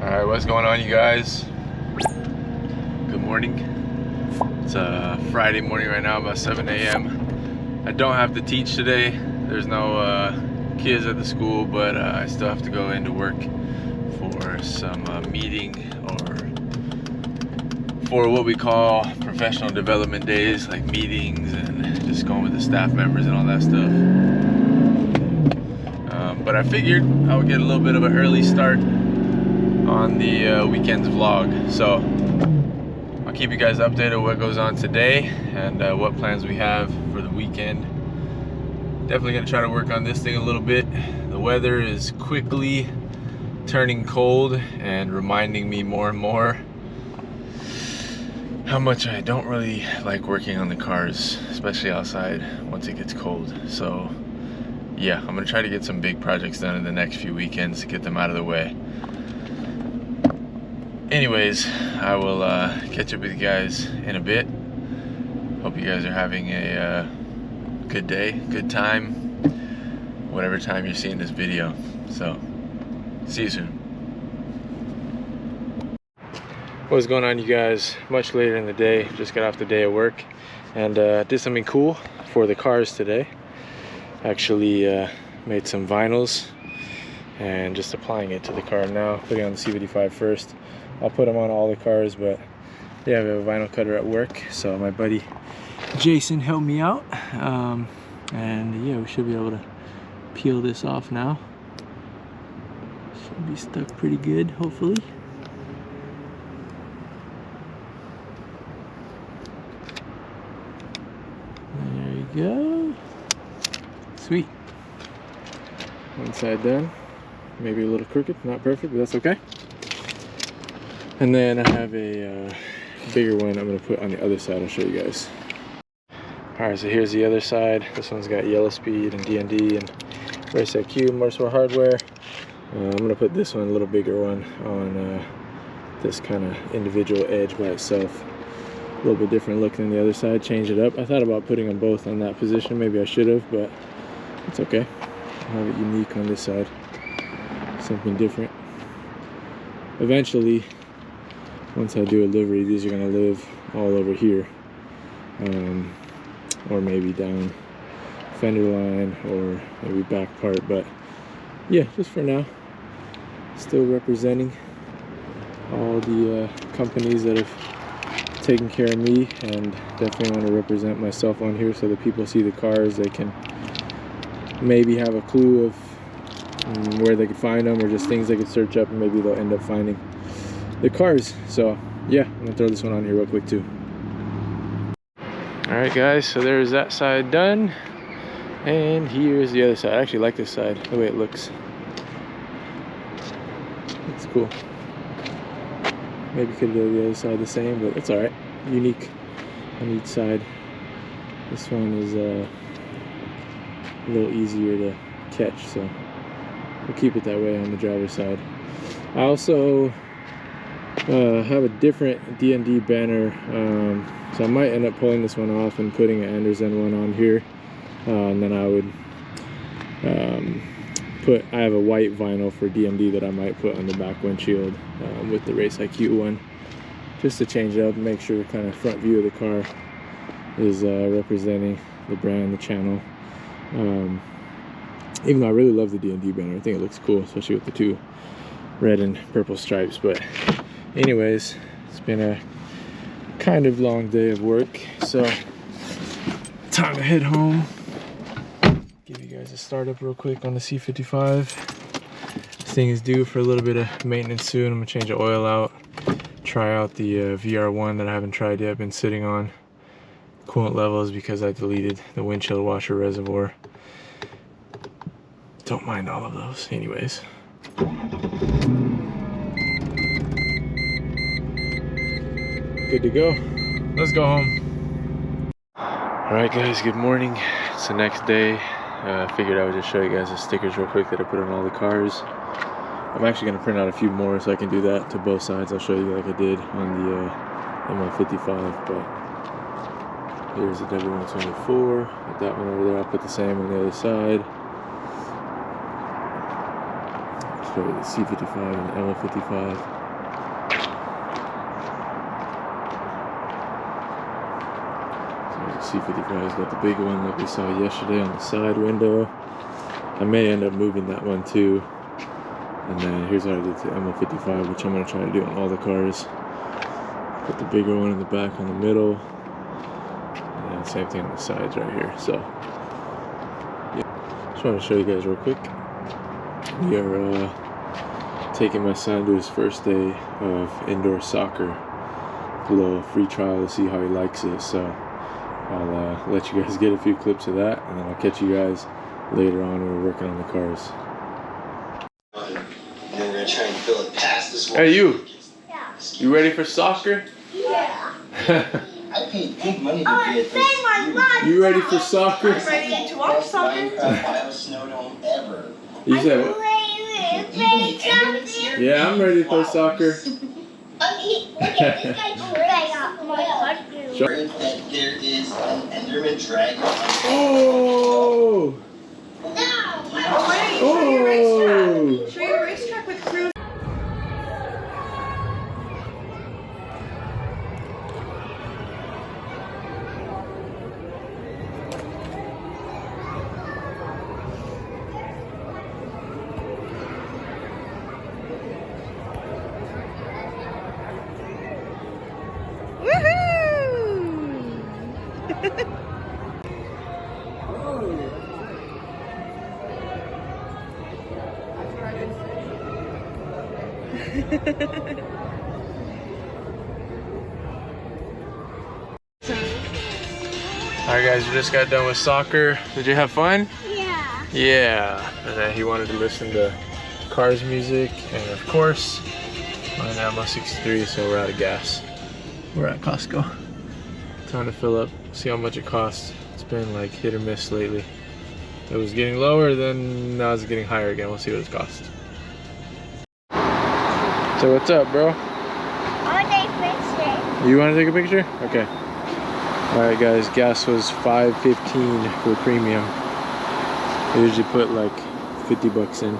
Alright, what's going on, you guys? Good morning. It's Friday morning right now, about 7 a.m. I don't have to teach today. There's no kids at the school, but I still have to go into work for some meeting, or for what we call professional development days, like meetings and just going with the staff members and all that stuff. But I figured I would get a little bit of an early start on the weekend's vlog, so I'll keep you guys updated what goes on today and what plans we have for the weekend. Definitely gonna try to work on this thing a little bit. The weather is quickly turning cold and reminding me more and more how much I don't really like working on the cars, especially outside once it gets cold. So yeah, I'm gonna try to get some big projects done in the next few weekends to get them out of the way. Anyways, I will catch up with you guys in a bit. Hope you guys are having a good day, good time, whatever time you're seeing this video. So, see you soon. What's going on, you guys? Much later in the day, just got off the day of work and did something cool for the cars today. Actually made some vinyls and just applying it to the car now, putting on the C55 first. I'll put them on all the cars, but yeah, we have a vinyl cutter at work, so my buddy Jason helped me out, and yeah, we should be able to peel this off now. Should be stuck pretty good, hopefully. There you go. Sweet. One side done. Maybe a little crooked, not perfect, but that's okay. And then I have a bigger one I'm going to put on the other side. I'll show you guys. Alright, so here's the other side. This one's got yellow speed and DND and race IQ, more hardware. I'm going to put this one, a little bigger one, on this kind of individual edge by itself. A little bit different look than the other side, change it up. I thought about putting them both on that position. Maybe I should have, but it's okay. I'll have it unique on this side. Something different. Eventually, once I do a livery, these are going to live all over here, or maybe down fender line, or maybe back part. But yeah, just for now, still representing all the companies that have taken care of me, and definitely want to represent myself on here so that people see the cars, they can maybe have a clue of where they could find them, or just things they could search up, and maybe they'll end up finding the cars. So yeah, I'm gonna throw this one on here real quick too. All right, guys, so there's that side done, and here's the other side. I actually like this side, the way it looks. It's cool. Maybe could do the other side the same, but it's all right. Unique on each side. This one is a little easier to catch, so we'll keep it that way on the driver's side. I also have a different DND banner, so I might end up pulling this one off and putting an ANDERZÉN one on here, and then I would I have a white vinyl for DND that I might put on the back windshield with the Race IQ one, just to change it up and make sure the kind of front view of the car is representing the brand, the channel. Even though I really love the DND banner, I think it looks cool, especially with the two red and purple stripes. But anyways, it's been a kind of long day of work, so time to head home. Give you guys a startup real quick on the C55. This thing is due for a little bit of maintenance soon. I'm gonna change the oil out, try out the VR1 that I haven't tried yet. Been sitting on coolant levels because I deleted the windshield washer reservoir. Don't mind all of those. Anyways, good to go. Let's go home. All right, guys, good morning. It's the next day. Figured I would just show you guys the stickers real quick that I put on all the cars. I'm actually going to print out a few more so I can do that to both sides. I'll show you like I did on the ML55, but here's the W124. With that one over there, I'll put the same on the other side. show you the C55 and the M55. So the C55's got the big one that we saw yesterday on the side window. I may end up moving that one too. And then here's how I did the M55, which I'm going to try to do on all the cars. Put the bigger one in the back on the middle. And then same thing on the sides right here. So, yeah. Just want to show you guys real quick. We are taking my son to his first day of indoor soccer. A little free trial to see how he likes it. So, I'll let you guys get a few clips of that. And then I'll catch you guys later on when we're working on the cars. And then we're gonna try and fill it past this one. Hey, you! Yeah. You ready for soccer? Yeah. I paid big money to be at this. You ready for soccer? I'm ready to watch soccer. Minecraft Snow Dome ever. You said what? Yeah, I'm ready to play soccer. Look at this guy's great. Sure. Heard that there is an Enderman dragon. Oh! No. Oh! Show your racetrack with crew. Alright guys, we just got done with soccer. Did you have fun? Yeah. Yeah. And then he wanted to listen to Cars music, and of course, mine ammo 63, so we're out of gas. We're at Costco. Time to fill up, see how much it costs. It's been like hit or miss lately. It was getting lower, then now it's getting higher again. We'll see what it costs. So what's up, bro? I want to take a picture. You want to take a picture? Okay. Alright guys, gas was $5.15 for premium. I usually put like 50 bucks in.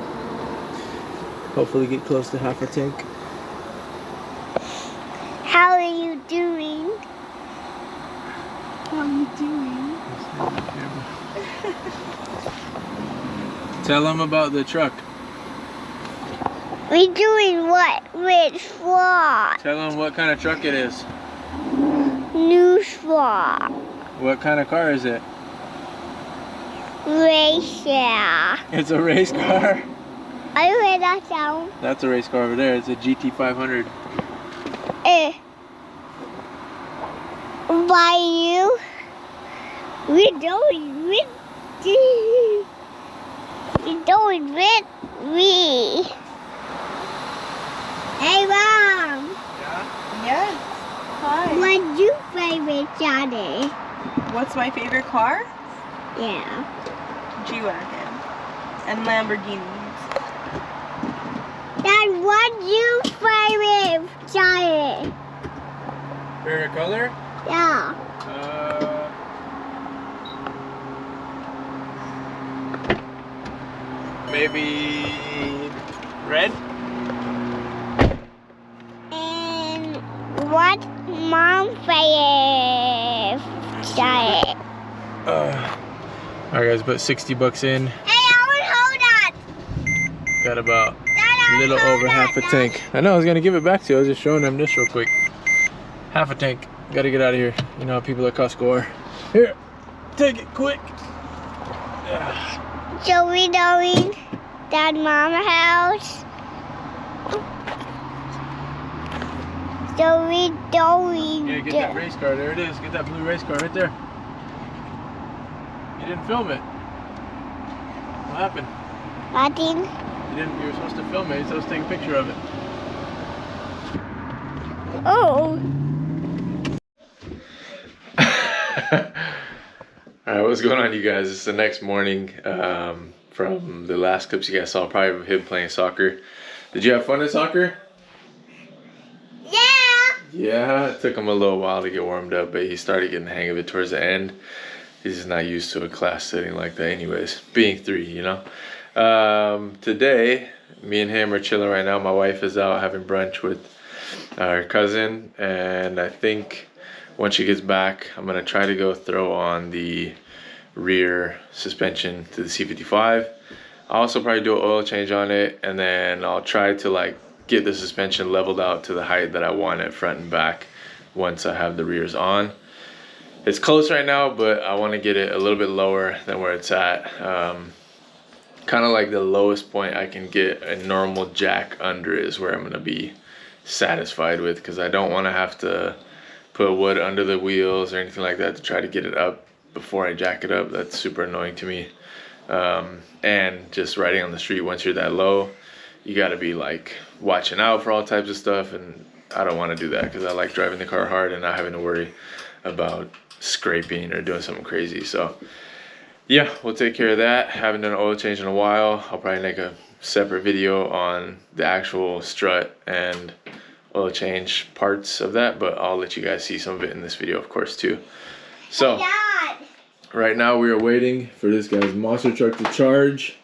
Hopefully get close to half a tank. How are you doing? How are you doing? Tell them about the truck. We doing what? Which one? Tell them what kind of truck it is. New swap. What kind of car is it? Racer. It's a race car. I heard that sound. That's a race car over there. It's a GT500. By you? We doing with me. Hey Mom. Yeah? Yes. Hi. What's your favorite Johnny? What's my favorite car? Yeah. G-Wagon. And Lamborghinis. Dad, what's your favorite Johnny? Favorite color? Yeah. Maybe red? And what Mom favorite Johnny? Alright guys, put 60 bucks in. Hey, I want hold that. Got about Dad, a little over half a tank. I know, I was gonna give it back to you. I was just showing them this real quick. Half a tank. Gotta get out of here. You know how people at Costco are. Here, take it quick. So we going that Mama house. So we going. Yeah, get that race car. There it is. Get that blue race car right there. You didn't film it. What happened? Nothing. You didn't. You were supposed to film it. You're supposed to take a picture of it. Oh. Alright, what's going on, you guys? It's the next morning from the last clips you guys saw, probably of him playing soccer. Did you have fun at soccer? Yeah. Yeah, it took him a little while to get warmed up, but he started getting the hang of it towards the end. He's just not used to a class setting like that anyways, being 3, you know. Today, Me and him are chilling right now. My wife is out having brunch with her cousin, and I think once she gets back, I'm gonna try to go throw on the rear suspension to the C55. I'll also probably do an oil change on it, and then I'll try to like get the suspension leveled out to the height that I want it front and back once I have the rears on. It's close right now, but I want to get it a little bit lower than where it's at. Kind of like the lowest point I can get a normal jack under is where I'm going to be satisfied with, because I don't want to have to put wood under the wheels or anything like that to try to get it up before I jack it up. That's super annoying to me. And just riding on the street, once you're that low, you got to be like watching out for all types of stuff, and I don't want to do that because I like driving the car hard and not having to worry about scraping or doing something crazy. So yeah, we'll take care of that. Haven't done an oil change in a while. I'll probably make a separate video on the actual strut and oil change parts of that, but I'll let you guys see some of it in this video, of course, too. So right now we are waiting for this guy's monster truck to charge.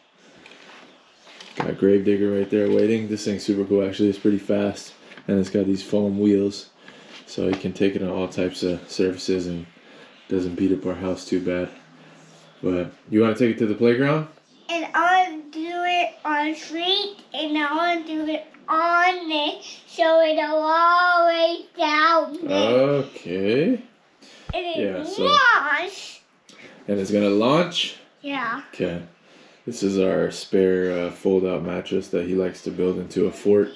Got Gravedigger right there waiting. This thing's super cool, actually. It's pretty fast, and it's got these foam wheels, so you can take it on all types of surfaces and doesn't beat up our house too bad. But you want to take it to the playground? And I'll do it on street, and I'll do it on it, so it'll all the way down there. Okay. And Yeah, so launch. and it's gonna launch. Yeah. Okay. This is our spare fold-out mattress that he likes to build into a fort.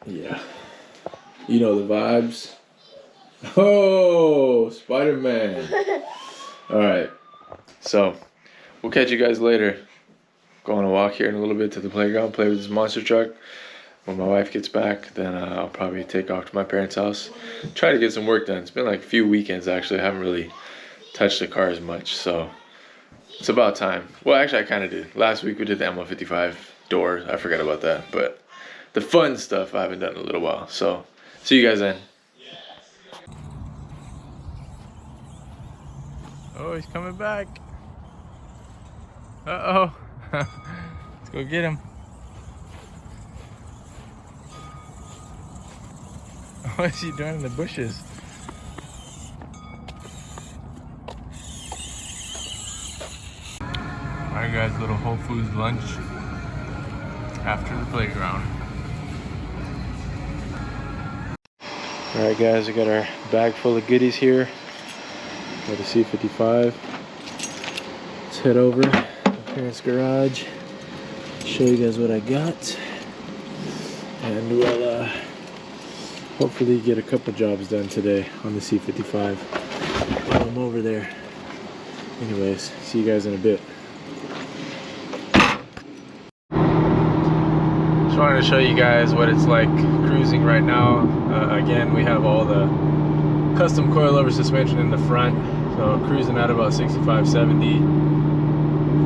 Yeah. You know the vibes. Oh, Spider-Man. Alright. So, we'll catch you guys later. Go on a walk here in a little bit to the playground, play with this monster truck. When my wife gets back, then I'll probably take off to my parents' house. Try to get some work done. It's been like a few weekends, actually. I haven't really touched the car as much, so it's about time. Well, actually, I kind of did. Last week we did the MBWorld door. I forgot about that. But the fun stuff I haven't done in a little while. So, see you guys then. Oh, he's coming back. Uh-oh. Let's go get him. What is he doing in the bushes? Alright guys, little Whole Foods lunch after the playground. Alright guys, we got our bag full of goodies here. Got a C55. Let's head over to my parents' garage, show you guys what I got, and we'll hopefully get a couple jobs done today on the C55 while I'm over there. Anyways, see you guys in a bit. Just wanted to show you guys what it's like cruising right now. Again, we have all the custom coilover suspension in the front, so cruising at about 65, 70.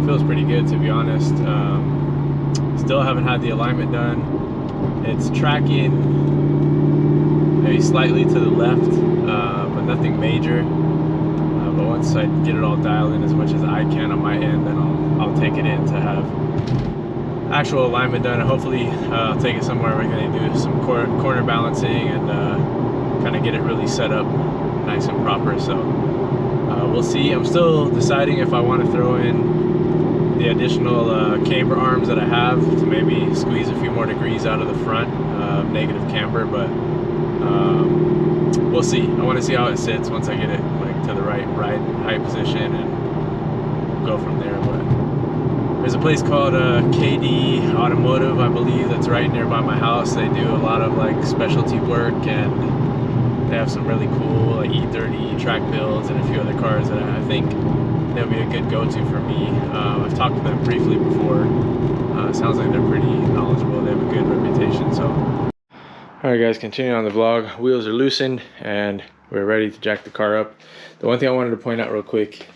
Feels pretty good, to be honest. Still haven't had the alignment done. It's tracking maybe slightly to the left, but nothing major. But once I get it all dialed in as much as I can on my end, then I'll take it in to have actual alignment done, and hopefully I'll take it somewhere where we're going to do some corner balancing and kind of get it really set up nice and proper. So we'll see. I'm still deciding if I want to throw in the additional camber arms that I have to maybe squeeze a few more degrees out of the front negative camber, but we'll see. I want to see how it sits once I get it like to the right height position, and we'll go from there. But there's a place called KD Automotive, I believe, that's right nearby my house. They do a lot of like specialty work, and they have some really cool like E30 track builds and a few other cars that I think they'll be a good go-to for me. I've talked to them briefly before. Sounds like they're pretty knowledgeable. They have a good reputation. So, alright guys, continuing on the vlog. Wheels are loosened and we're ready to jack the car up. The one thing I wanted to point out real quick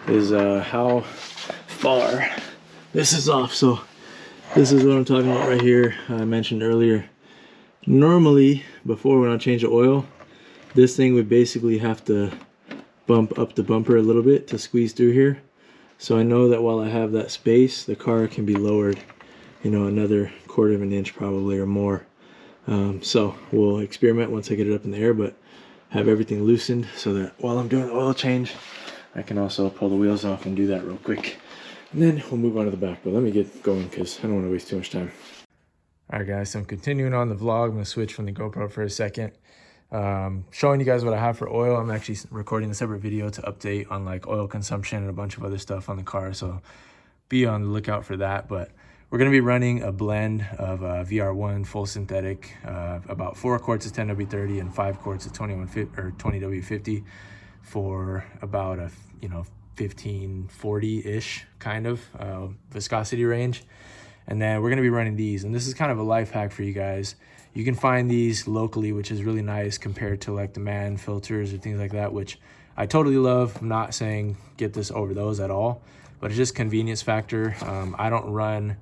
is how far this is off. So this is what I'm talking about right here. I mentioned earlier, normally before when I change the oil, this thing would basically have to bump up the bumper a little bit to squeeze through here. So I know that while I have that space, the car can be lowered you know, another 1/4 of an inch probably or more. So we'll experiment once I get it up in the air, but have everything loosened so that while I'm doing the oil change, I can also pull the wheels off and do that real quick. And then we'll move on to the back, but let me get going because I don't want to waste too much time. All right, guys, so I'm continuing on the vlog. I'm gonna switch from the GoPro for a second. Showing you guys what I have for oil. I'm actually recording a separate video to update on like oil consumption and a bunch of other stuff on the car, so be on the lookout for that. But we're going to be running a blend of VR1 full synthetic, about 4 quarts of 10W30 and 5 quarts of 20W50 for about a 1540-ish kind of viscosity range. And then we're going to be running these, and this is kind of a life hack for you guys. You can find these locally, which is really nice compared to like the man filters or things like that, which I totally love. I'm not saying get this over those at all, but it's just convenience factor. I don't run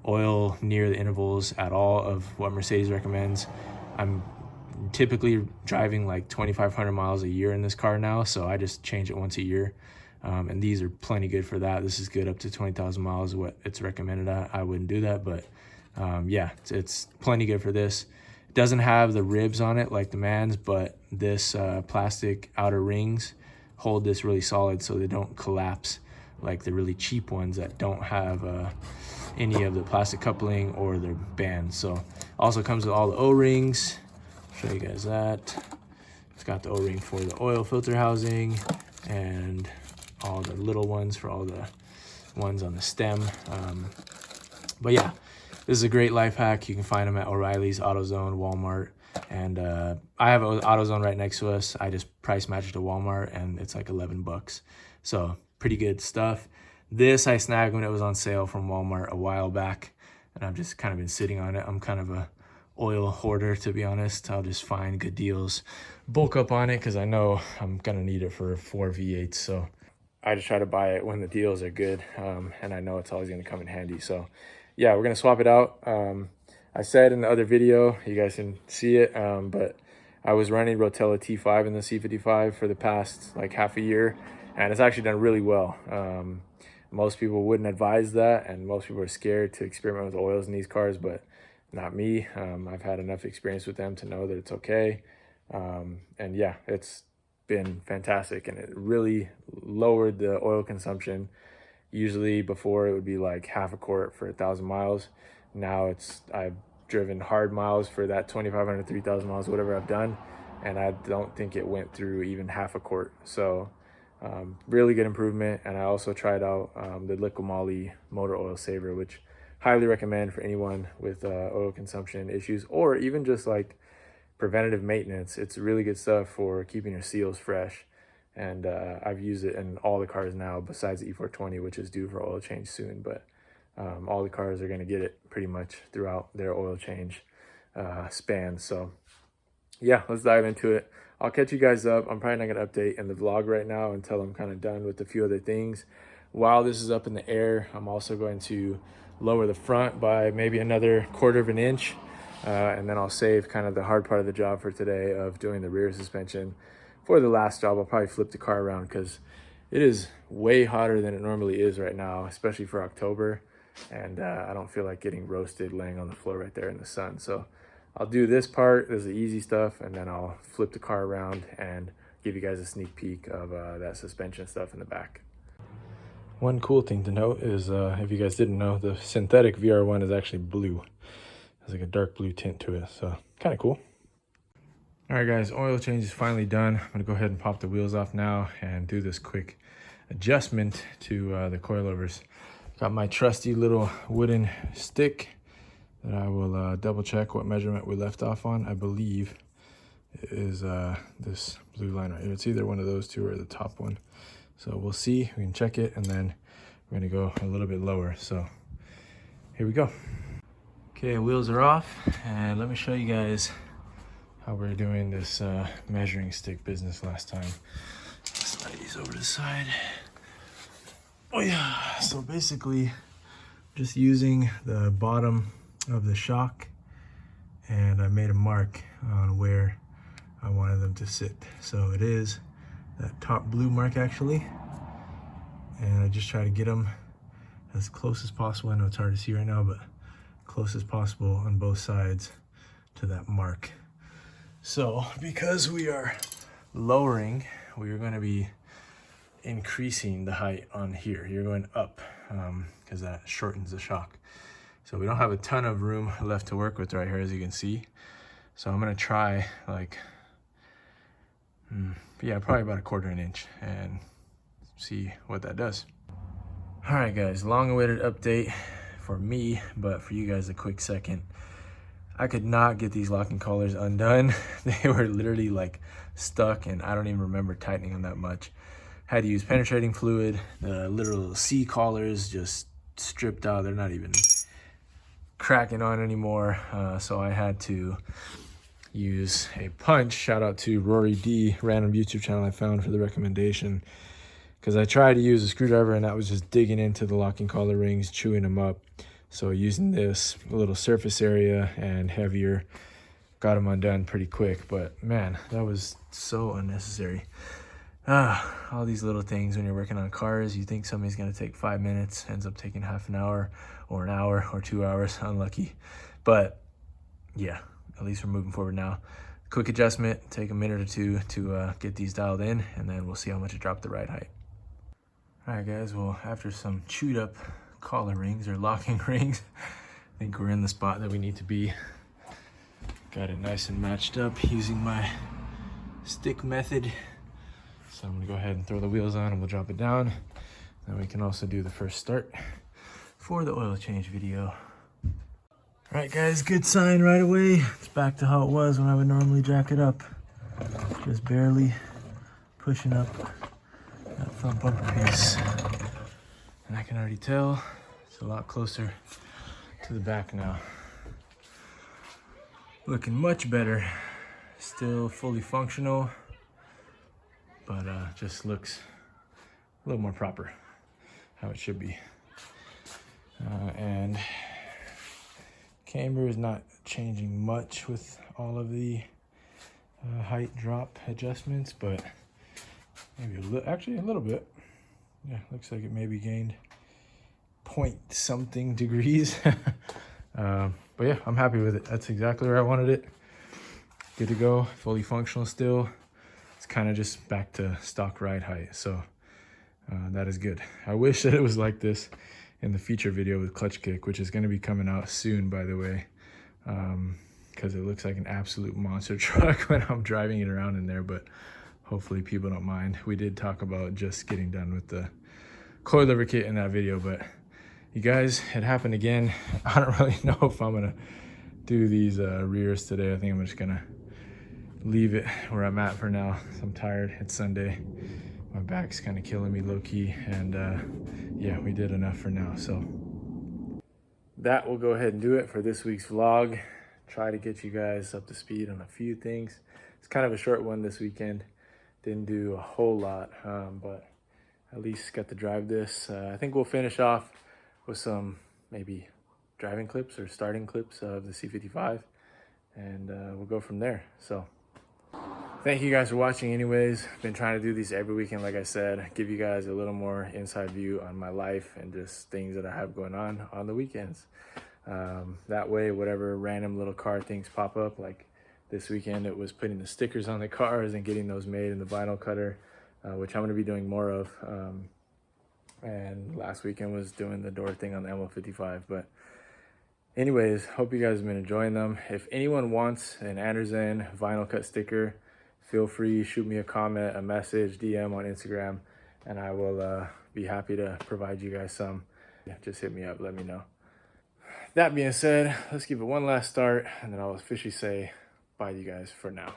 oil near the intervals at all of what Mercedes recommends. I'm typically driving like 2,500 miles a year in this car now, so I just change it once a year. And these are plenty good for that. This is good up to 20,000 miles, what it's recommended at. I wouldn't do that, but yeah, it's plenty good for this. It doesn't have the ribs on it like the Man's, but this plastic outer rings hold this really solid so they don't collapse like the really cheap ones that don't have any of the plastic coupling or the bands. So also comes with all the O-rings. Show you guys that. It's got the O-ring for the oil filter housing and all the little ones for all the ones on the stem. But yeah, this is a great life hack. You can find them at O'Reilly's, AutoZone, Walmart, and I have AutoZone right next to us. I just price match it to Walmart, and it's like 11 bucks. So pretty good stuff. This I snagged when it was on sale from Walmart a while back, and I've just kind of been sitting on it. I'm kind of a oil hoarder, to be honest. I'll just find good deals, bulk up on it, because I know I'm gonna need it for 4 V8s. So I just try to buy it when the deals are good, and I know it's always gonna come in handy. So yeah, we're gonna swap it out. I said in the other video, you guys can see it, but I was running Rotella T5 in the C55 for the past like half a year, and it's actually done really well. Most people wouldn't advise that, and most people are scared to experiment with oils in these cars, but not me. I've had enough experience with them to know that it's okay. And yeah, it's been fantastic, and it really lowered the oil consumption. Usually before it would be like half a quart for 1,000 miles. Now I've driven hard miles for that 2,500, 3,000 miles, whatever I've done, and I don't think it went through even half a quart. So really good improvement. And I also tried out the Liqui Moly motor oil saver, which highly recommend for anyone with oil consumption issues, or even just like preventative maintenance. It's really good stuff for keeping your seals fresh. And I've used it in all the cars now besides the E420, which is due for oil change soon. But all the cars are going to get it pretty much throughout their oil change span. So yeah, let's dive into it. I'll catch you guys up. I'm probably not going to update in the vlog right now until I'm kind of done with a few other things. While this is up in the air, I'm also going to lower the front by maybe another 1/4 of an inch. And then I'll save kind of the hard part of the job for today of doing the rear suspension. For the last job, I'll probably flip the car around because it is way hotter than it normally is right now, especially for October. And I don't feel like getting roasted laying on the floor right there in the sun. So I'll do this part. This is the easy stuff, and then I'll flip the car around and give you guys a sneak peek of that suspension stuff in the back. One cool thing to note is, if you guys didn't know, the synthetic VR1 is actually blue. There's like a dark blue tint to it, so kind of cool. All right, guys, oil change is finally done. I'm gonna go ahead and pop the wheels off now and do this quick adjustment to the coilovers. Got my trusty little wooden stick that I will double check what measurement we left off on. I believe it is this blue line right here. It's either one of those two or the top one. So we'll see, we can check it, and then we're gonna go a little bit lower. So here we go. Okay, wheels are off, and let me show you guys how we're doing this measuring stick business last time. Slide these over to the side. Oh yeah, so basically just using the bottom of the shock, and I made a mark on where I wanted them to sit. So it is that top blue mark actually, and I just try to get them as close as possible. I know it's hard to see right now, but close as possible on both sides to that mark. So because we are lowering, we are going to be increasing the height on here. You're going up because that shortens the shock. So we don't have a ton of room left to work with right here, as you can see. So I'm going to try like, yeah, probably about 1/4 inch and see what that does. All right, guys, long-awaited update for me, but for you guys, a quick second. I could not get these locking collars undone. They were literally like stuck, and I don't even remember tightening them that much. Had to use penetrating fluid. The little C collars just stripped out. They're not even cracking on anymore. So I had to use a punch. Shout out to Rory D, random YouTube channel I found for the recommendation. Because I tried to use a screwdriver and that was just digging into the locking collar rings, chewing them up. So using this a little surface area and heavier, got them undone pretty quick. But man, that was so unnecessary. All these little things when you're working on cars, you think somebody's gonna take 5 minutes, ends up taking half an hour or an hour or 2 hours, unlucky. But yeah, at least we're moving forward now. Quick adjustment, take a minute or two to get these dialed in, and then we'll see how much it dropped the ride height. All right, guys, well, after some chewed up collar rings or locking rings, I think we're in the spot that we need to be. Got it nice and matched up using my stick method. So I'm gonna go ahead and throw the wheels on and we'll drop it down. Then we can also do the first start for the oil change video. All right, guys, good sign right away. It's back to how it was when I would normally jack it up. Just barely pushing up that front bumper piece. And I can already tell it's a lot closer to the back now. Looking much better. Still fully functional, but just looks a little more proper, how it should be. And camber is not changing much with all of the height drop adjustments, but maybe actually a little bit. Yeah, looks like it maybe gained point something degrees. But yeah, I'm happy with it. That's exactly where I wanted it. Good to go, fully functional still. It's kind of just back to stock ride height, so that is good. I wish that it was like this in the feature video with clutch kick, which is going to be coming out soon, by the way, because it looks like an absolute monster truck when I'm driving it around in there, but hopefully people don't mind. We did talk about just getting done with the coilover kit in that video, but you guys, it happened again. I don't really know if I'm gonna do these rears today. I think I'm just gonna leave it where I'm at for now. I'm tired. It's Sunday. My back's kind of killing me low-key, and yeah, we did enough for now. So that will go ahead and do it for this week's vlog. Try to get you guys up to speed on a few things. It's kind of a short one this weekend. Didn't do a whole lot, but at least got to drive this. I think we'll finish off with some maybe driving clips or starting clips of the C55, and we'll go from there. So thank you guys for watching anyways. Been trying to do these every weekend, like I said, give you guys a little more inside view on my life and just things that I have going on the weekends. That way, whatever random little car things pop up, like this weekend it was putting the stickers on the cars and getting those made in the vinyl cutter, which I'm going to be doing more of. And last weekend was doing the door thing on the MO55. But anyways, hope you guys have been enjoying them. If anyone wants an ANDERZÉN vinyl cut sticker, feel free, shoot me a comment, a message, DM on Instagram, and I will be happy to provide you guys some. Yeah, just hit me up, let me know. That being said, let's give it one last start, and then I'll officially say bye to you guys for now.